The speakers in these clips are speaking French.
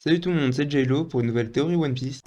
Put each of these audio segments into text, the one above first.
Salut tout le monde, c'est J-Lo pour une nouvelle théorie One Piece.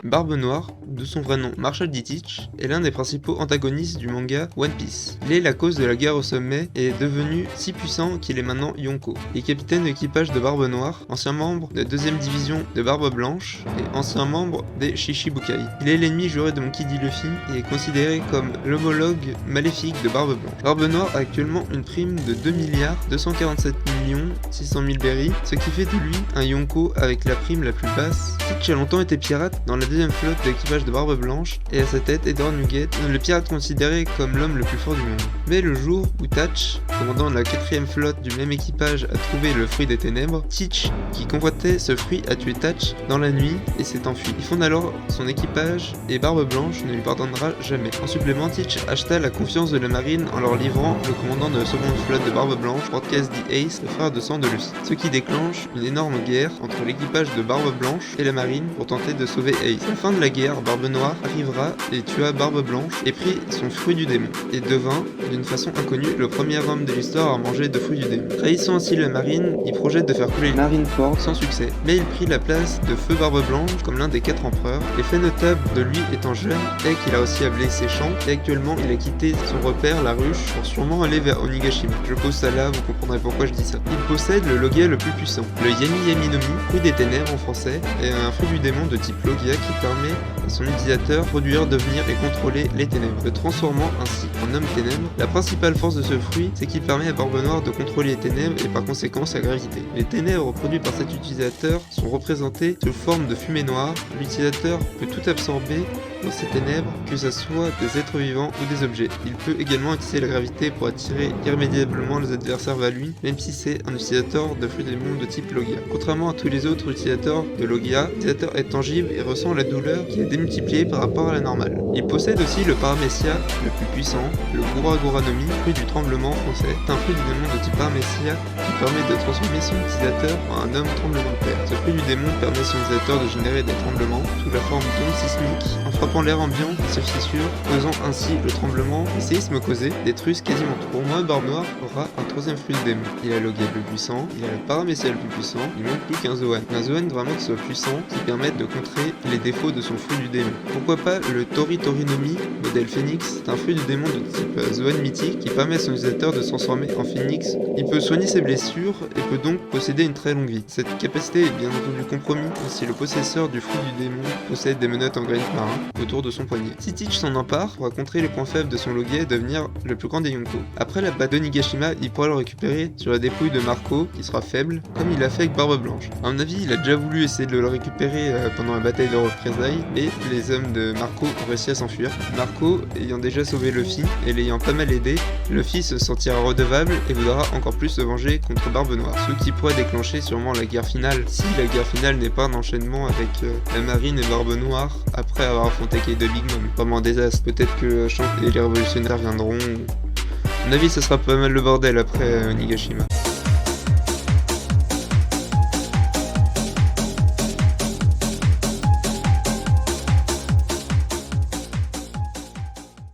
Barbe Noire, de son vrai nom Marshall D. Teach, est l'un des principaux antagonistes du manga One Piece. Il est la cause de la guerre au sommet et est devenu si puissant qu'il est maintenant Yonko. Il est capitaine d'équipage de Barbe Noire, ancien membre de 2ème division de Barbe Blanche et ancien membre des Shichibukai. Il est l'ennemi juré de Monkey D. Luffy et est considéré comme l'homologue maléfique de Barbe Blanche. Barbe Noire a actuellement une prime de 2 milliards 247 millions 600 000 berries, ce qui fait de lui un Yonko avec la prime la plus basse. Teach a longtemps été pirate dans la 2ème flotte d'équipage de Barbe Blanche et à sa tête Edward Nugget, le pirate considéré comme l'homme le plus fort du monde. Mais le jour où Tatch, commandant la 4ème flotte du même équipage, a trouvé le fruit des ténèbres, Teach, qui convoitait ce fruit, a tué Tatch dans la nuit et s'est enfui. Il fonde alors son équipage et Barbe Blanche ne lui pardonnera jamais. En supplément, Teach acheta la confiance de la marine en leur livrant le commandant de la 2ème flotte de Barbe Blanche, Broadcast D. Ace, le frère de sang de Luffy. Ce qui déclenche une énorme guerre entre l'équipage de Barbe Blanche et la marine pour tenter de sauver Ace. À la fin de la guerre, Barbe Noire arrivera et tua Barbe Blanche et prit son fruit du démon, et devint, d'une façon inconnue, le premier homme de l'histoire à manger de fruits du démon. Trahissant ainsi la marine, il projette de faire couler Marineford sans succès, mais il prit la place de Feu Barbe Blanche comme l'un des 4 empereurs. Les faits notables de lui étant jeune est qu'il a aussi ablé ses champs, et actuellement il a quitté son repère, la ruche, pour sûrement aller vers Onigashima. Je pose ça là, vous comprendrez pourquoi je dis ça. Il possède le Logia le plus puissant, le Yami Yami no Mi, fruit des ténèbres en français, et un fruit du démon de type Logia qui permet à son utilisateur produire, devenir et contrôler les ténèbres, le transformant ainsi en homme ténèbres. La principale force de ce fruit, c'est qu'il permet à Barbe Noire de contrôler les ténèbres et par conséquent sa gravité. Les ténèbres produites par cet utilisateur sont représentées sous forme de fumée noire. L'utilisateur peut tout absorber dans ces ténèbres, que ce soit des êtres vivants ou des objets. Il peut également utiliser la gravité pour attirer irrémédiablement les adversaires vers lui, même si c'est un utilisateur de fruits démons de type Logia. Contrairement à tous les autres utilisateurs de Logia, l'utilisateur est tangible et ressent la douleur qui est démultipliée par rapport à la normale. Il possède aussi le Paramecia le plus puissant, le Gura Gura no Mi, fruit du tremblement français. C'est un fruit du démon de type Paramecia qui permet de transformer son utilisateur en un homme tremblement de terre. Ce fruit du démon permet à son utilisateur de générer des tremblements sous la forme d'ondes sismiques en frappant l'air ambiant qui se fissure, causant ainsi le tremblement. Les séismes causés détruisent quasiment tout. Pour moi, Barbe Noire aura un 3ème fruit de démon. Il a le Logia le plus puissant, il a le Paramecia le plus puissant, il manque plus qu'un Zoan. Un Zoan vraiment qui soit puissant, qui permette de contrer les défauts de son fruit du démon. Pourquoi pas le Tori Tori no Mi, modèle Phoenix. C'est un fruit du démon de type Zoan mythique qui permet à son utilisateur de se transformer en Phoenix. Il peut soigner ses blessures et peut donc posséder une très longue vie. Cette capacité est bien entendu compromise si le possesseur du fruit du démon possède des menottes en granit marin autour de son poignet. Si Teach s'en empare, pourra contrer les points faibles de son Logia et devenir le plus grand des Yonko. Après la bataille d'Onigashima, il pourra le récupérer sur la dépouille de Marco, qui sera faible, comme il l'a fait avec Barbe Blanche. À mon avis, il a déjà voulu essayer de le récupérer pendant la bataille de représailles, mais les hommes de Marco ont réussi à s'enfuir. Marco ayant déjà sauvé Luffy et l'ayant pas mal aidé, Luffy se sentira redevable et voudra encore plus se venger contre Barbe Noire, ce qui pourrait déclencher sûrement la guerre finale, si la guerre finale n'est pas un enchaînement avec la marine et Barbe Noire après avoir affronté Kaido Big Mom. Vraiment un désastre. Peut-être que Shanks et les révolutionnaires viendront. À mon avis, ça sera pas mal le bordel après Onigashima.